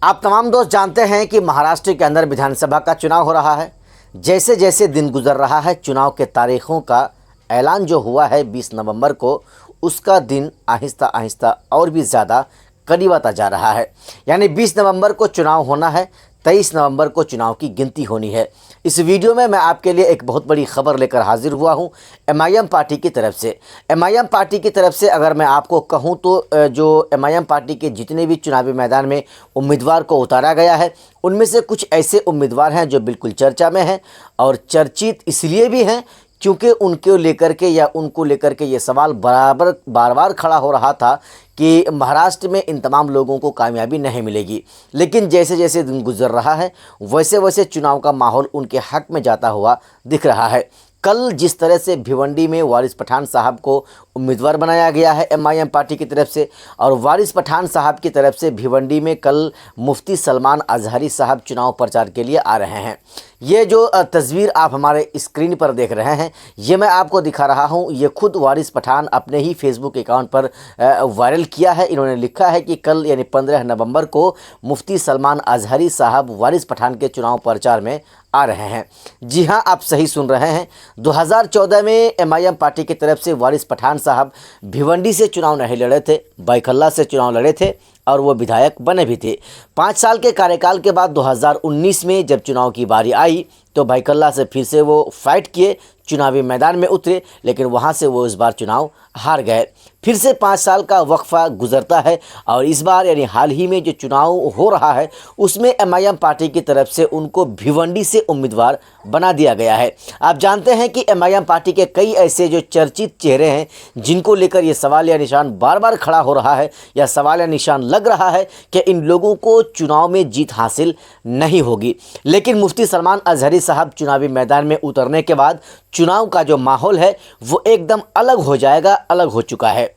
आप तमाम दोस्त जानते हैं कि महाराष्ट्र के अंदर विधानसभा का चुनाव हो रहा है। जैसे जैसे दिन गुजर रहा है, चुनाव के तारीखों का ऐलान जो हुआ है 20 नवंबर को, उसका दिन आहिस्ता आहिस्ता और भी ज़्यादा करीब आता जा रहा है। यानी 20 नवंबर को चुनाव होना है, 23 नवंबर को चुनाव की गिनती होनी है। इस वीडियो में मैं आपके लिए एक बहुत बड़ी खबर लेकर हाजिर हुआ हूं एमआईएम पार्टी की तरफ से। एमआईएम पार्टी की तरफ से अगर मैं आपको कहूं तो जो एमआईएम पार्टी के जितने भी चुनावी मैदान में उम्मीदवार को उतारा गया है, उनमें से कुछ ऐसे उम्मीदवार हैं जो बिल्कुल चर्चा में हैं और चर्चित इसलिए भी हैं क्योंकि उनको लेकर के ये सवाल बार बार खड़ा हो रहा था कि महाराष्ट्र में इन तमाम लोगों को कामयाबी नहीं मिलेगी। लेकिन जैसे जैसे दिन गुजर रहा है, वैसे वैसे चुनाव का माहौल उनके हक में जाता हुआ दिख रहा है। कल जिस तरह से भिवंडी में वारिस पठान साहब को उम्मीदवार बनाया गया है एमआईएम पार्टी की तरफ से, और वारिस पठान साहब की तरफ से भिवंडी में कल मुफ्ती सलमान अजहरी साहब चुनाव प्रचार के लिए आ रहे हैं। ये जो तस्वीर आप हमारे स्क्रीन पर देख रहे हैं, ये मैं आपको दिखा रहा हूँ। ये खुद वारिस पठान अपने ही फेसबुक अकाउंट पर वायरल किया है। इन्होंने लिखा है कि कल यानी 15 नवंबर को मुफ्ती सलमान अजहरी साहब वारिस पठान के चुनाव प्रचार में आ रहे हैं। जी हाँ, आप सही सुन रहे हैं। 2014 में एमआईएम पार्टी की तरफ से वारिस पठान साहब भिवंडी से चुनाव नहीं लड़े थे, बैखल्ला से चुनाव लड़े थे और वो विधायक बने भी थे। 5 साल के कार्यकाल के बाद 2019 में जब चुनाव की बारी आई तो बैखल्ला से फिर से वो फाइट किए, चुनावी मैदान में उतरे, लेकिन वहाँ से वो इस बार चुनाव हार गए। फिर से 5 साल का वक्फा गुजरता है और इस बार यानी हाल ही में जो चुनाव हो रहा है उसमें एमआईएम पार्टी की तरफ से उनको भिवंडी से उम्मीदवार बना दिया गया है। आप जानते हैं कि एमआईएम पार्टी के कई ऐसे जो चर्चित चेहरे हैं जिनको लेकर ये सवाल या निशान बार बार खड़ा हो रहा है, या सवाल या निशान लग रहा है कि इन लोगों को चुनाव में जीत हासिल नहीं होगी। लेकिन मुफ्ती सलमान अजहरी साहब चुनावी मैदान में उतरने के बाद चुनाव का जो माहौल है वो एकदम अलग हो जाएगा, अलग हो चुका है।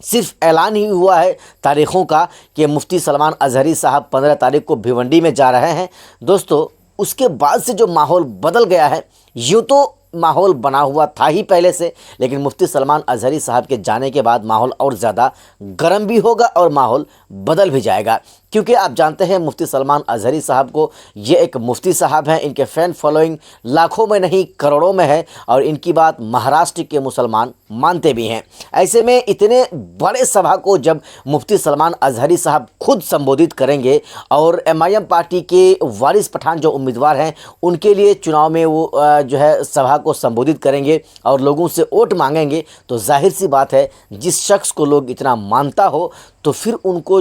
सिर्फ ऐलान ही हुआ है तारीखों का कि मुफ्ती सलमान अजहरी साहब 15 तारीख को भिवंडी में जा रहे हैं। दोस्तों, उसके बाद से जो माहौल बदल गया है, यूँ तो माहौल बना हुआ था ही पहले से, लेकिन मुफ्ती सलमान अजहरी साहब के जाने के बाद माहौल और ज़्यादा गर्म भी होगा और माहौल बदल भी जाएगा। क्योंकि आप जानते हैं मुफ्ती सलमान अजहरी साहब को, ये एक मुफ्ती साहब हैं, इनके फ़ैन फॉलोइंग लाखों में नहीं करोड़ों में है और इनकी बात महाराष्ट्र के मुसलमान मानते भी हैं। ऐसे में इतने बड़े सभा को जब मुफ्ती सलमान अजहरी साहब खुद संबोधित करेंगे और एमआईएम पार्टी के वारिस पठान जो उम्मीदवार हैं उनके लिए चुनाव में वो जो है सभा को संबोधित करेंगे और लोगों से वोट मांगेंगे, तो जाहिर सी बात है जिस शख्स को लोग इतना मानता हो तो फिर उनको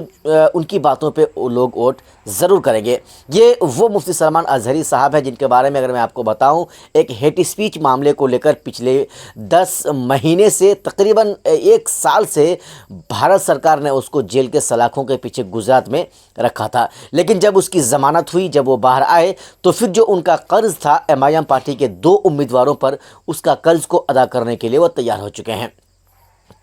उनकी बातों पे लोग वोट ज़रूर करेंगे। ये वो मुफ्ती सलमान अजहरी साहब है जिनके बारे में अगर मैं आपको बताऊं, एक हेट स्पीच मामले को लेकर पिछले 10 महीने से तकरीबन 1 साल से भारत सरकार ने उसको जेल के सलाखों के पीछे गुजरात में रखा था। लेकिन जब उसकी ज़मानत हुई, जब वो बाहर आए, तो फिर जो उनका कर्ज था एमआईएम पार्टी के 2 उम्मीदवारों पर, उसका कर्ज को अदा करने के लिए वो तैयार हो चुके हैं।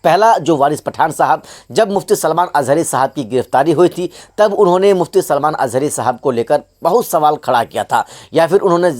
पहला जो वारिस पठान साहब, जब मुफ्ती सलमान अजहरी साहब की गिरफ्तारी हुई थी तब उन्होंने मुफ्ती सलमान अजहरी साहब को लेकर बहुत सवाल खड़ा किया था, या फिर उन्होंने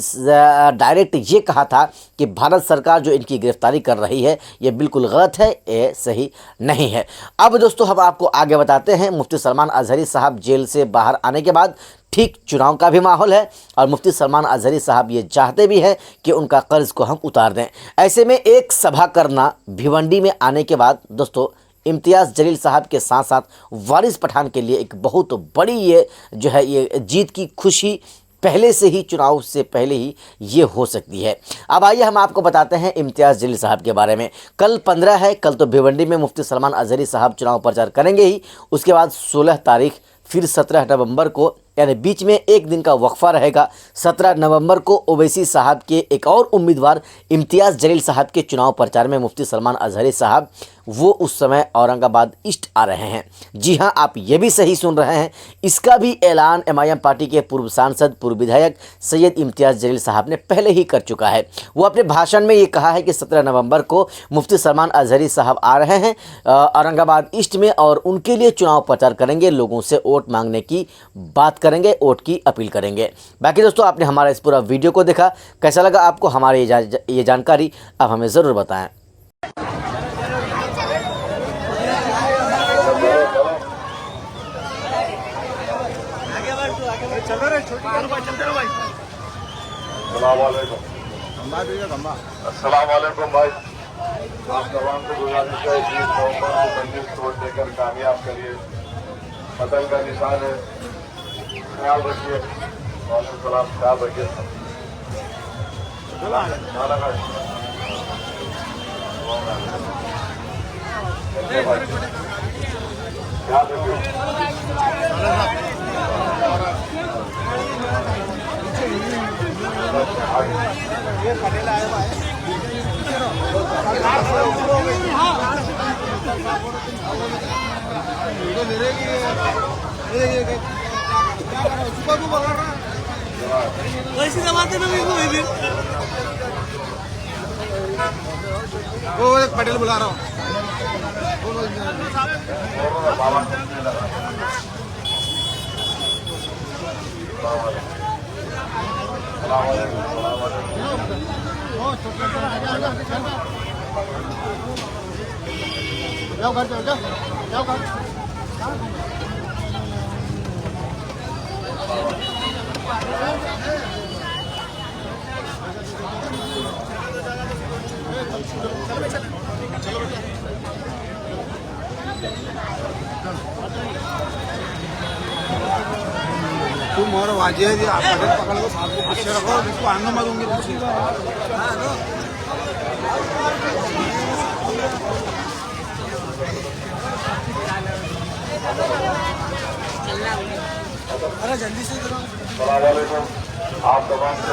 डायरेक्ट ये कहा था कि भारत सरकार जो इनकी गिरफ्तारी कर रही है ये बिल्कुल गलत है, ये सही नहीं है। अब दोस्तों हम आपको आगे बताते हैं। मुफ्ती सलमान अजहरी साहब जेल से बाहर आने के बाद ठीक चुनाव का भी माहौल है और मुफ्ती सलमान अजहरी साहब ये चाहते भी हैं कि उनका कर्ज को हम उतार दें। ऐसे में एक सभा करना भिवंडी में आने के बाद दोस्तों इम्तियाज़ जलील साहब के साथ साथ वारिस पठान के लिए एक बहुत बड़ी ये जो है ये जीत की खुशी पहले से ही, चुनाव से पहले ही ये हो सकती है। अब आइए हम आपको बताते हैं इम्तियाज़ जलील साहब के बारे में। कल 15 है, कल तो भिवंडी में मुफ्ती सलमान अजहरी साहब चुनाव प्रचार करेंगे ही। उसके बाद 16 तारीख, फिर 17 नवंबर को, यानी बीच में एक दिन का वक्फा रहेगा। 17 नवंबर को ओवैसी साहब के एक और उम्मीदवार इम्तियाज़ जलील साहब के चुनाव प्रचार में मुफ्ती सलमान अजहरी साहब वो उस समय औरंगाबाद ईस्ट आ रहे हैं। जी हाँ, आप ये भी सही सुन रहे हैं। इसका भी ऐलान एमआईएम पार्टी के पूर्व सांसद, पूर्व विधायक सैयद इम्तियाज़ जलील साहब ने पहले ही कर चुका है। वो अपने भाषण में ये कहा है कि 17 नवंबर को मुफ्ती सलमान अजहरी साहब आ रहे हैं औरंगाबाद ईस्ट में और उनके लिए चुनाव प्रचार करेंगे, लोगों से वोट मांगने की बात करेंगे, वोट की अपील करेंगे। बाकी दोस्तों, आपने हमारा इस पूरा वीडियो को देखा, कैसा लगा आपको हमारी ये जानकारी, आप हमें ज़रूर बताएं। अस्सलाम वालेकुम भाई। आप तमाम से गुजारिश है कि नवंबर को तंदुरुस्त वोट देकर कामयाब करिए। पतंग का निशान है, ख्याल रखिए। वालेकुम सलाम, ख्याल रखिए। ख्याल रखिए। वैसी जमाते में भी वो एक पटेल बुला रहा हूँ। जाओ घर जाओ घर। तुम और वाजिया जी आप पटेल पकड़ लो, साथ में पीछे रखो, इसको आने मत दूंगी पीछे। अरे जल्दी से करो। अस्सलाम वालेकुम। आप तमाम से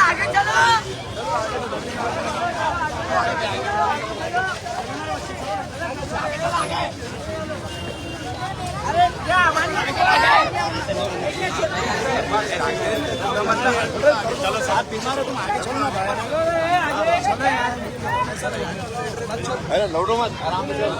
आगे चलो। अरे क्या चलो साथ बीमार है, तुम आगे चलो ना भाई। अरे लौटो मत, आराम से चलो।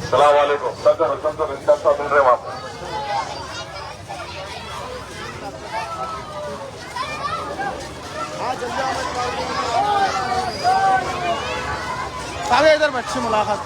अस्सलाम वालेकुम। सदर इंस्पेक्टर साहब मिल रहे हैं वहाँ पर। सारे इधर बच्चे मुलाकात